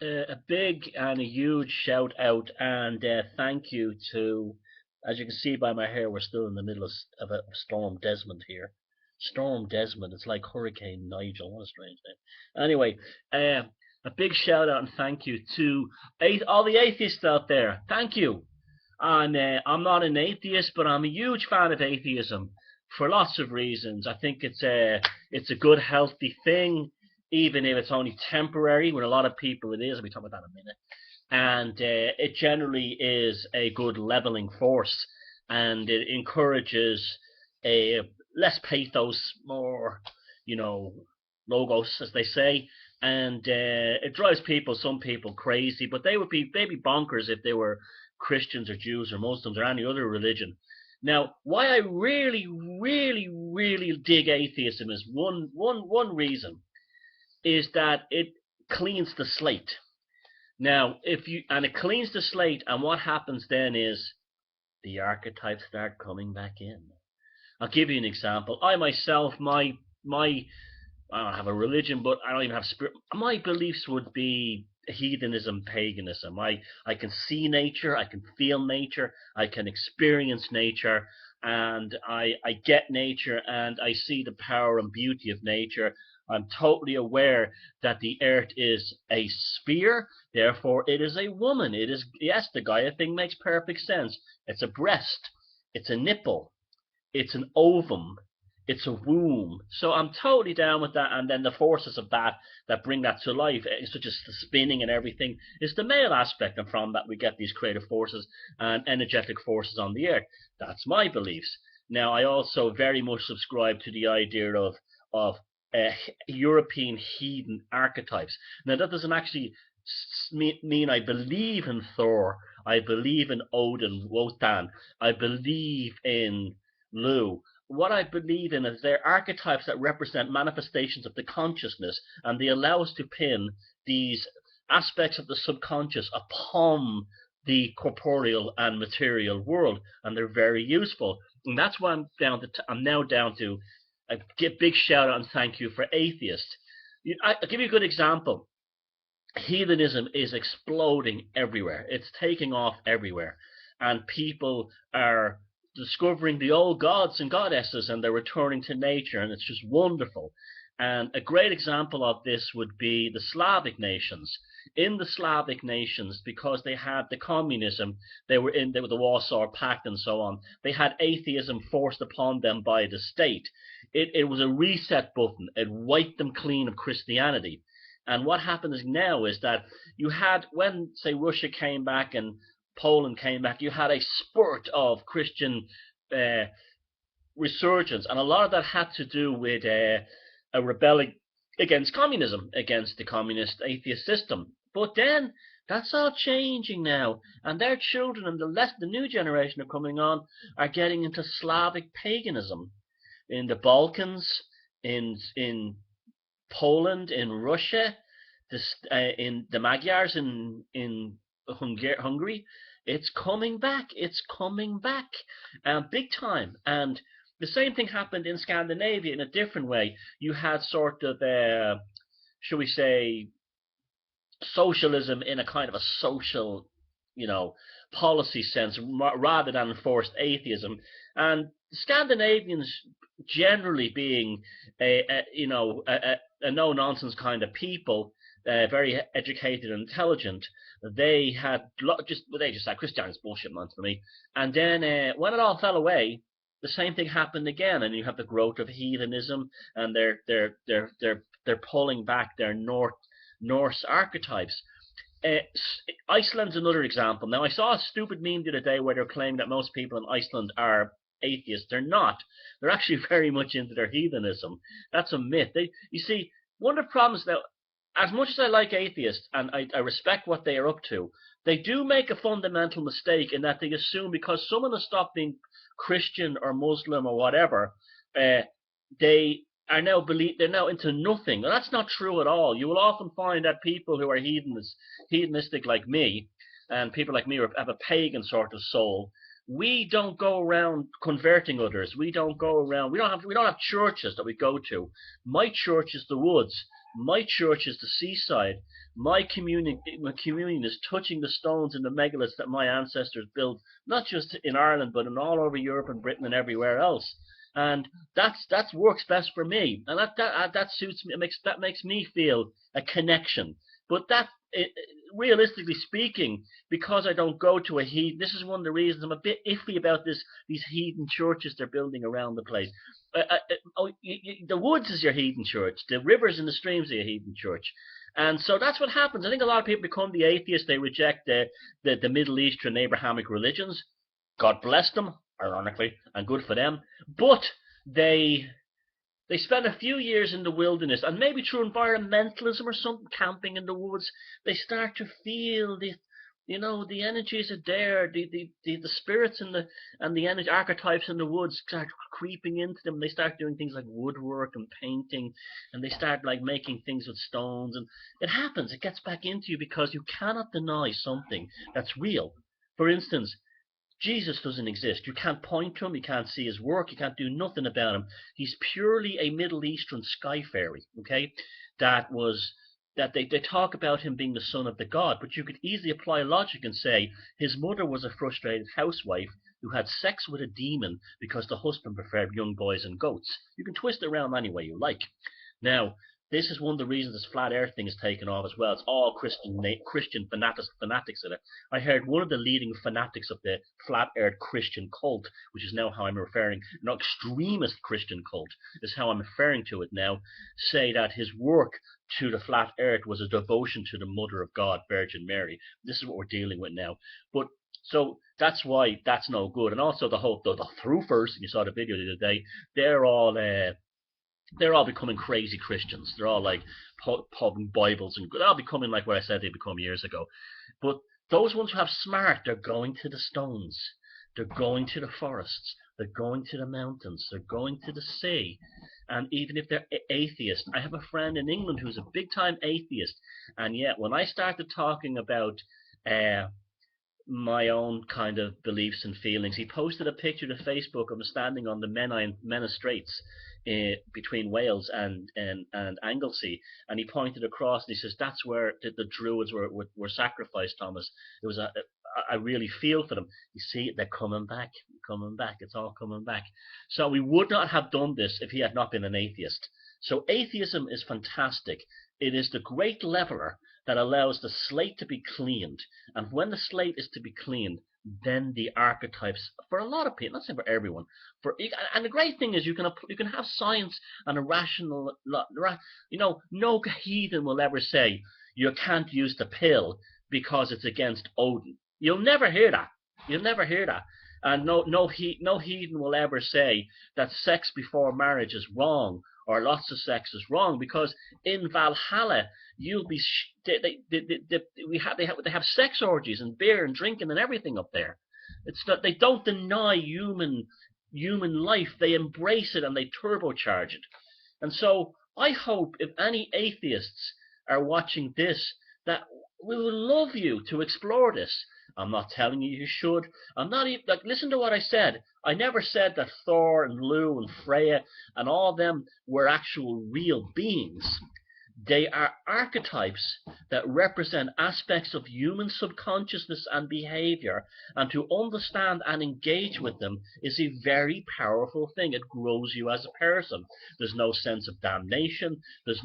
A big and a huge shout out and thank you to, as you can see by my hair, we're still in the middle of a Storm Desmond here. Storm Desmond, it's like Hurricane Nigel. What a strange name. Anyway, a big shout out and thank you to all the atheists out there. Thank you. And I'm not an atheist, but I'm a huge fan of atheism for lots of reasons. I think it's a good, healthy thing, even if it's only temporary. With a lot of people, it is. I'll be talking about that in a minute. And it generally is a good leveling force, and it encourages a less pathos, more, you know, logos, as they say. And it drives some people crazy, but they'd be bonkers if they were Christians or Jews or Muslims or any other religion. Now, why I really, really, really dig atheism is one reason is that it cleans the slate. Now, it cleans the slate, and what happens then is the archetypes start coming back in. I'll give you an example. I myself, my I don't have a religion, but I don't even have spirit. My beliefs would be heathenism, paganism. I can see nature, I can feel nature, I can experience nature, and I get nature, and I see the power and beauty of nature. I'm totally aware that the earth is a sphere, therefore it is a woman. It is, yes, the Gaia thing makes perfect sense. It's a breast, it's a nipple, it's an ovum, it's a womb. So I'm totally down with that. And then the forces of that bring that to life, such as the spinning and everything, is the male aspect, and from that we get these creative forces and energetic forces on the earth. That's my beliefs. Now, I also very much subscribe to the idea of uh, European heathen archetypes. Now, that doesn't actually mean I believe in Thor. I believe in Odin, Wotan. I believe in Lu. What I believe in is they're archetypes that represent manifestations of the consciousness, and they allow us to pin these aspects of the subconscious upon the corporeal and material world, and they're very useful. And that's why I'm now down to a big shout out and thank you for atheists. I'll give you a good example. Heathenism is exploding everywhere. It's taking off everywhere, and people are discovering the old gods and goddesses, and they're returning to nature, and it's just wonderful. And a great example of this would be the Slavic nations. In the Slavic nations, because they had the communism, they were the Warsaw Pact and so on. They had atheism forced upon them by the state. It was a reset button. It wiped them clean of Christianity. And what happens now is that you had, when, say, Russia came back and Poland came back, you had a spurt of Christian uh, resurgence. And a lot of that had to do with a rebelling against communism, against the communist atheist system. But then that's all changing now, and their children and the new generation are coming on are getting into Slavic paganism in the Balkans, in Poland, in Russia, in the Magyars in Hungary. It's coming back. It's coming back, big time. And the same thing happened in Scandinavia in a different way. You had sort of, shall we say, socialism in a kind of a social, policy sense rather than enforced atheism. And Scandinavians generally being a no nonsense kind of people, very educated and intelligent. They just said Christianity's bullshit, man, for me. And then when it all fell away, the same thing happened again, and you have the growth of heathenism, and they're pulling back their Norse archetypes. Iceland's another example. Now, I saw a stupid meme the other day where they're claiming that most people in Iceland are atheists. They're not. They're actually very much into their heathenism. That's a myth. You see, one of the problems that, as much as I like atheists and I respect what they are up to, they do make a fundamental mistake in that they assume because someone has stopped being Christian or Muslim or whatever, they're now into nothing. And that's not true at all. You will often find that people who are heathenistic like me, and people like me have a pagan sort of soul. We don't go around converting others. We don't have churches that we go to. My church is the woods. My church is the seaside. My communion is touching the stones in the megaliths that my ancestors built, not just in Ireland, but in all over Europe and Britain and everywhere else. And that works best for me, and that suits me. That makes me feel a connection. But realistically speaking, because I don't go to a heathen, this is one of the reasons I'm a bit iffy about these heathen churches they're building around the place. The woods is your heathen church. The rivers and the streams are your heathen church. And so that's what happens. I think a lot of people become the atheists. They reject the Middle Eastern Abrahamic religions. God bless them, ironically, and good for them. But they spend a few years in the wilderness, and maybe through environmentalism or something, camping in the woods, they start to feel the energies are there, the spirits and the energy archetypes in the woods start creeping into them. They start doing things like woodwork and painting, and they start like making things with stones, and it happens. It gets back into you because you cannot deny something that's real. For instance, Jesus doesn't exist. You can't point to him. You can't see his work. You can't do nothing about him. He's purely a Middle Eastern sky fairy. Okay, that they talk about him being the son of the god, but you could easily apply logic and say his mother was a frustrated housewife who had sex with a demon because the husband preferred young boys and goats. You can twist it around any way you like. Now, this is one of the reasons this flat earth thing is taken off as well. It's all Christian fanatics in it. I heard one of the leading fanatics of the flat earth Christian cult, which is now how I'm referring, an extremist Christian cult is how I'm referring to it now, say that his work to the flat earth was a devotion to the Mother of God, Virgin Mary. This is what we're dealing with now. But so that's why that's no good. And also the Throofers, you saw the video the other day, they're all becoming crazy Christians. They're all like putting Bibles, and they're all becoming like what I said they become years ago. But those ones who have smart, they're going to the stones. They're going to the forests. They're going to the mountains. They're going to the sea. And even if they're atheists, I have a friend in England who's a big-time atheist. And yet, when I started talking about my own kind of beliefs and feelings, he posted a picture to Facebook of him standing on the Menai Straits between Wales and Anglesey, and he pointed across and he says that's where the Druids were sacrificed, Thomas. It was I really feel for them. You see, they're coming back. It's all coming back. So we would not have done this if he had not been an atheist. So atheism is fantastic. It is the great leveler that allows the slate to be cleaned. And when the slate is to be cleaned, then the archetypes, for a lot of people, not saying for everyone, and the great thing is you can have science and a rational, no heathen will ever say you can't use the pill because it's against Odin. You'll never hear that. And no heathen will ever say that sex before marriage is wrong or lots of sex is wrong, because in Valhalla they have sex orgies and beer and drinking and everything up there. It's not, they don't deny human life. They embrace it and they turbocharge it. And so I hope if any atheists are watching this, that we would love you to explore this. I'm not telling you should. I'm not even, listen to what I said. I never said that Thor and Lu and Freya and all them were actual real beings. They are archetypes that represent aspects of human subconsciousness and behavior, and to understand and engage with them is a very powerful thing. It grows you as a person. There's no sense of damnation. There's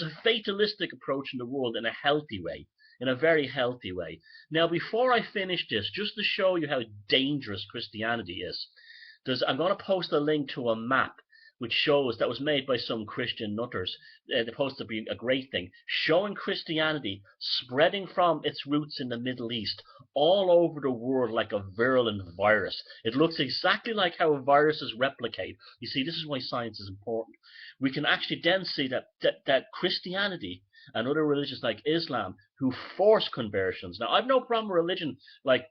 a fatalistic approach in the world in a healthy way. In a very healthy way. Now, before I finish this, just to show you how dangerous Christianity is, I'm going to post a link to a map which shows, that was made by some Christian nutters. They're supposed to be a great thing, showing Christianity spreading from its roots in the Middle East all over the world like a virulent virus. It looks exactly like how viruses replicate. You see, this is why science is important. We can actually then see that Christianity and other religions like Islam, who force conversions. Now, I've no problem with religion like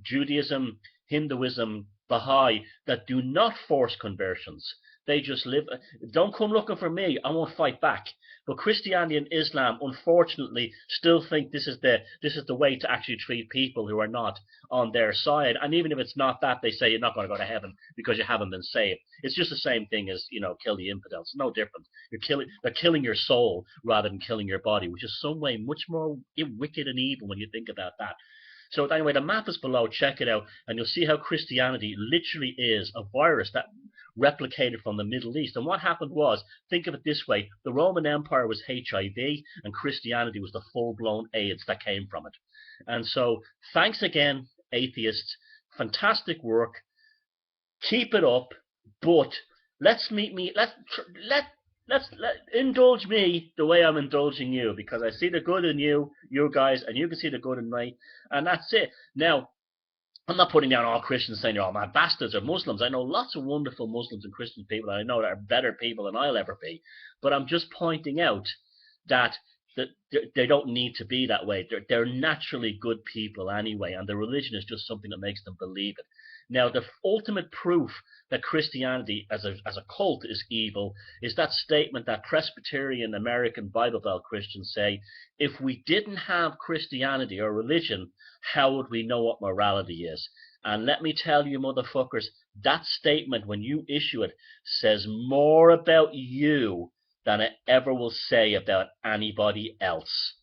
Judaism, Hinduism, Baha'i, that do not force conversions. They just live. Don't come looking for me. I won't fight back. But Christianity and Islam, unfortunately, still think this is the way to actually treat people who are not on their side. And even if it's not that, they say you're not going to go to heaven because you haven't been saved. It's just the same thing as, kill the infidels. It's no different. They're killing your soul rather than killing your body, which is some way much more wicked and evil when you think about that. So anyway, the map is below. Check it out, and you'll see how Christianity literally is a virus that replicated from the Middle East. And what happened was, think of it this way: the Roman Empire was HIV, and Christianity was the full-blown AIDS that came from it. And so, thanks again, atheists. Fantastic work. Keep it up, but let's indulge me the way I'm indulging you, because I see the good in you guys, and you can see the good in me, and that's it. Now, I'm not putting down all Christians saying you're all mad bastards or Muslims. I know lots of wonderful Muslims and Christian people, and I know that are better people than I'll ever be. But I'm just pointing out that they don't need to be that way. They're naturally good people anyway, and the religion is just something that makes them believe it. Now, the ultimate proof that Christianity as a cult is evil is that statement that Presbyterian American Bible Belt Christians say: if we didn't have Christianity or religion, how would we know what morality is? And let me tell you, motherfuckers, that statement, when you issue it, says more about you than it ever will say about anybody else.